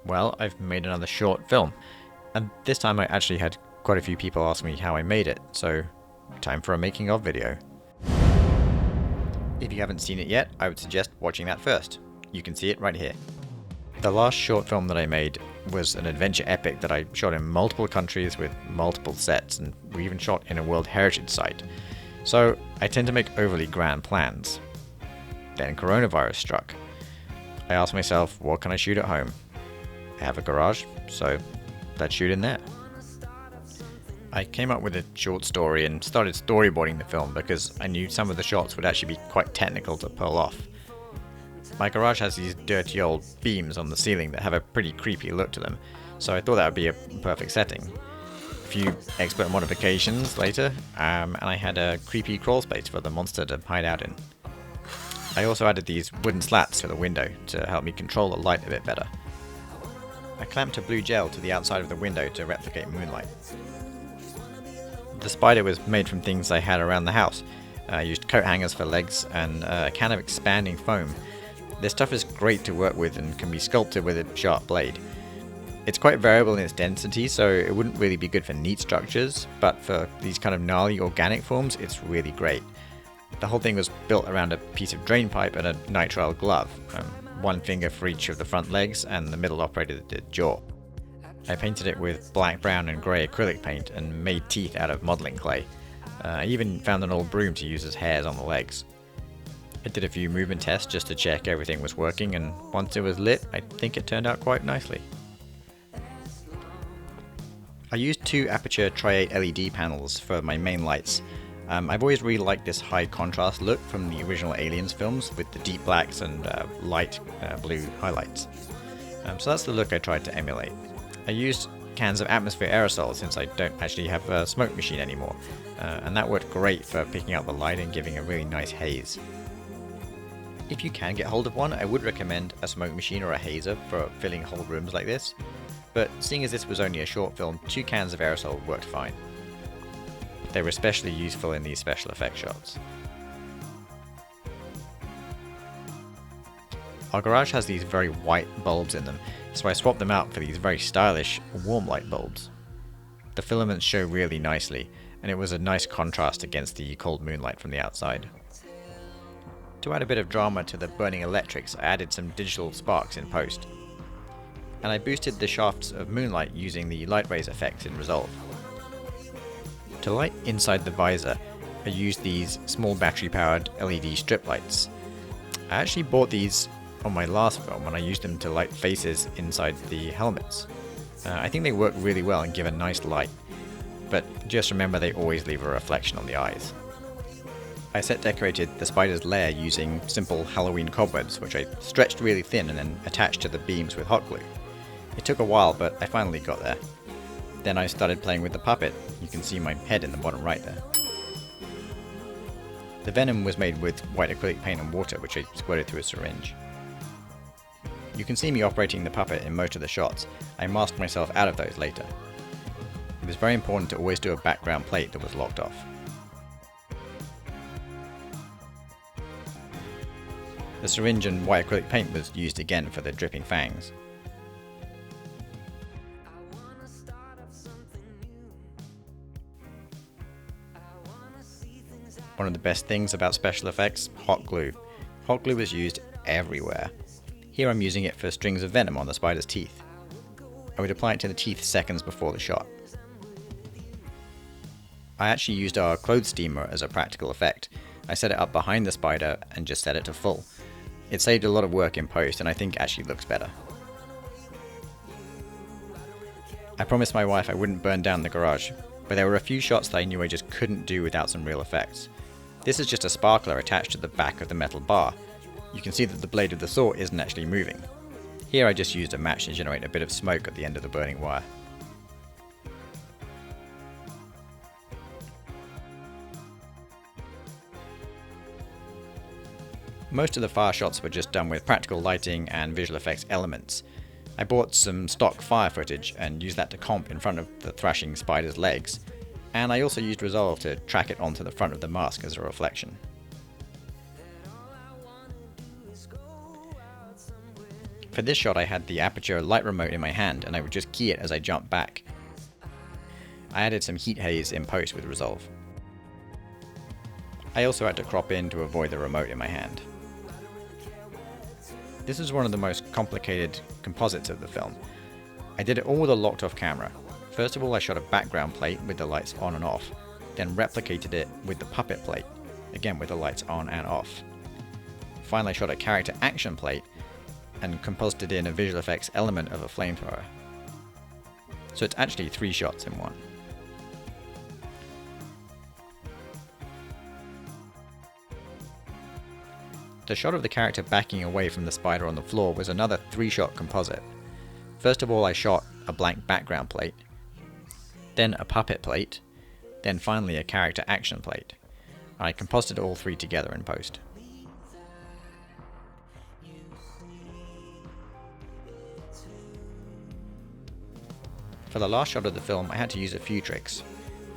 Well, I've made another short film, and this time I actually had quite a few people ask me how I made it, so time for a making of video. If you haven't seen it yet, I would suggest watching that first. You can see it right here. The last short film that I made was an adventure epic that I shot in multiple countries with multiple sets, and we even shot in a World Heritage Site. So I tend to make overly grand plans. Then coronavirus struck. I asked myself, what can I shoot at home? I have a garage, so let's shoot in there. I came up with a short story and started storyboarding the film because I knew some of the shots would actually be quite technical to pull off. My garage has these dirty old beams on the ceiling that have a pretty creepy look to them, so I thought that would be a perfect setting. A few expert modifications later, and I had a creepy crawl space for the monster to hide out in. I also added these wooden slats to the window to help me control the light a bit better. I clamped a blue gel to the outside of the window to replicate moonlight. The spider was made from things I had around the house. I used coat hangers for legs and a can of expanding foam. This stuff is great to work with and can be sculpted with a sharp blade. It's quite variable in its density, so it wouldn't really be good for neat structures, but for these kind of gnarly organic forms, it's really great. The whole thing was built around a piece of drain pipe and a nitrile glove, one finger for each of the front legs, and the middle operated the jaw. I painted it with black, brown and grey acrylic paint and made teeth out of modelling clay. I even found an old broom to use as hairs on the legs. I did a few movement tests just to check everything was working, and once it was lit, I think it turned out quite nicely. I used two Aputure Tri-8 LED panels for my main lights. I've always really liked this high contrast look from the original Aliens films with the deep blacks and light blue highlights. So that's the look I tried to emulate. I used cans of atmosphere aerosol since I don't actually have a smoke machine anymore, and that worked great for picking out the light and giving a really nice haze. If you can get hold of one, I would recommend a smoke machine or a hazer for filling whole rooms like this, but seeing as this was only a short film, 2 cans of aerosol worked fine. They were especially useful in these special effects shots. Our garage has these very white bulbs in them, so I swapped them out for these very stylish warm light bulbs. The filaments show really nicely, and it was a nice contrast against the cold moonlight from the outside. To add a bit of drama to the burning electrics, I added some digital sparks in post. And I boosted the shafts of moonlight using the light rays effect in Resolve. To light inside the visor, I used these small battery-powered LED strip lights. I actually bought these on my last film when I used them to light faces inside the helmets. I think they work really well and give a nice light, but just remember they always leave a reflection on the eyes. I set decorated the spider's lair using simple Halloween cobwebs, which I stretched really thin and then attached to the beams with hot glue. It took a while, but I finally got there. Then I started playing with the puppet. You can see my head in the bottom right there. The venom was made with white acrylic paint and water, which I squirted through a syringe. You can see me operating the puppet in most of the shots. I masked myself out of those later. It was very important to always do a background plate that was locked off. The syringe and white acrylic paint was used again for the dripping fangs. One of the best things about special effects, hot glue. Hot glue is used everywhere. Here I'm using it for strings of venom on the spider's teeth. I would apply it to the teeth seconds before the shot. I actually used our clothes steamer as a practical effect. I set it up behind the spider and just set it to full. It saved a lot of work in post and I think actually looks better. I promised my wife I wouldn't burn down the garage, but there were a few shots that I knew I just couldn't do without some real effects. This is just a sparkler attached to the back of the metal bar. You can see that the blade of the saw isn't actually moving. Here I just used a match to generate a bit of smoke at the end of the burning wire. Most of the fire shots were just done with practical lighting and visual effects elements. I bought some stock fire footage and used that to comp in front of the thrashing spider's legs, and I also used Resolve to track it onto the front of the mask as a reflection. For this shot I had the Aputure light remote in my hand and I would just key it as I jumped back. I added some heat haze in post with Resolve. I also had to crop in to avoid the remote in my hand. This is one of the most complicated composites of the film. I did it all with a locked off camera. First of all I shot a background plate with the lights on and off, then replicated it with the puppet plate, again with the lights on and off. Finally I shot a character action plate and composited in a visual effects element of a flamethrower. So it's actually 3 shots in one. The shot of the character backing away from the spider on the floor was another 3-shot composite. First of all I shot a blank background plate, then a puppet plate, then finally a character action plate. I composited all 3 together in post. For the last shot of the film I had to use a few tricks.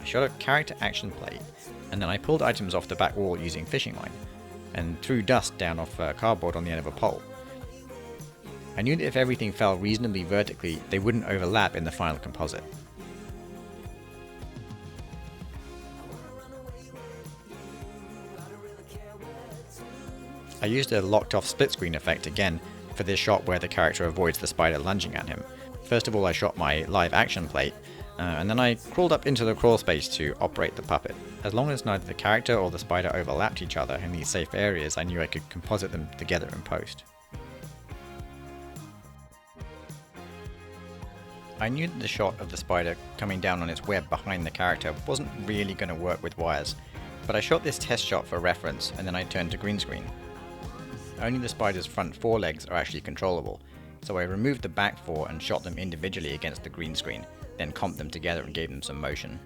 I shot a character action plate, and then I pulled items off the back wall using fishing line, and threw dust down off cardboard on the end of a pole. I knew that if everything fell reasonably vertically, they wouldn't overlap in the final composite. I used a locked off split screen effect again for this shot where the character avoids the spider lunging at him. First of all I shot my live action plate, and then I crawled up into the crawl space to operate the puppet. As long as neither the character or the spider overlapped each other in these safe areas, I knew I could composite them together in post. I knew that the shot of the spider coming down on its web behind the character wasn't really going to work with wires, but I shot this test shot for reference and then I turned to green screen. Only the spider's front 4 legs are actually controllable, so I removed the back 4 and shot them individually against the green screen, then comped them together and gave them some motion.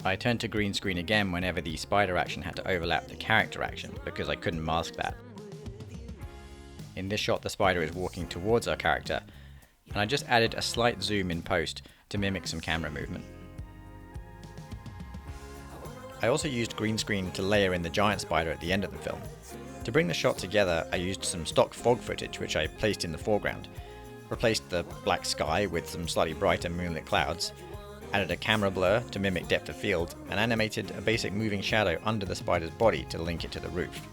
I turned to green screen again whenever the spider action had to overlap the character action, because I couldn't mask that. In this shot the spider is walking towards our character, and I just added a slight zoom in post to mimic some camera movement. I also used green screen to layer in the giant spider at the end of the film. To bring the shot together I used some stock fog footage which I placed in the foreground, replaced the black sky with some slightly brighter moonlit clouds, added a camera blur to mimic depth of field, and animated a basic moving shadow under the spider's body to link it to the roof.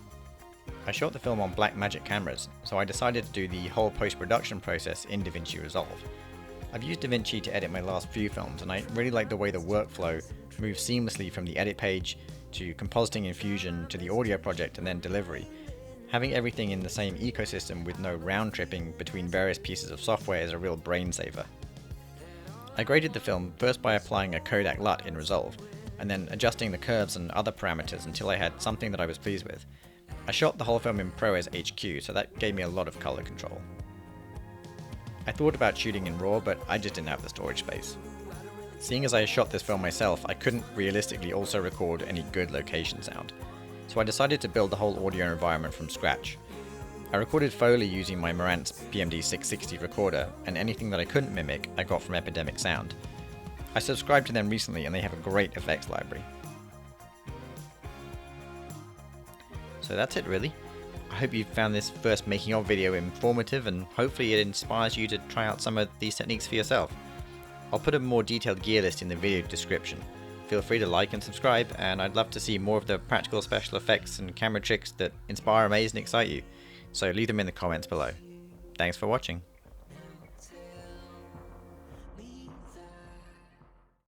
I shot the film on Blackmagic cameras, so I decided to do the whole post-production process in Davinci Resolve. I've used Davinci to edit my last few films, and I really like the way the workflow moves seamlessly from the edit page to compositing in Fusion to the audio project and then delivery. Having everything in the same ecosystem with no round tripping between various pieces of software is a real brain saver. I graded the film first by applying a Kodak LUT in Resolve, and then adjusting the curves and other parameters until I had something that I was pleased with. I shot the whole film in ProRes HQ, so that gave me a lot of color control. I thought about shooting in RAW, but I just didn't have the storage space. Seeing as I shot this film myself, I couldn't realistically also record any good location sound, so I decided to build the whole audio environment from scratch. I recorded Foley using my Marantz PMD660 recorder, and anything that I couldn't mimic I got from Epidemic Sound. I subscribed to them recently and they have a great effects library. So that's it really. I hope you found this first making of video informative, and hopefully it inspires you to try out some of these techniques for yourself. I'll put a more detailed gear list in the video description. Feel free to like and subscribe, and I'd love to see more of the practical special effects and camera tricks that inspire, amaze and excite you. So leave them in the comments below. Thanks for watching.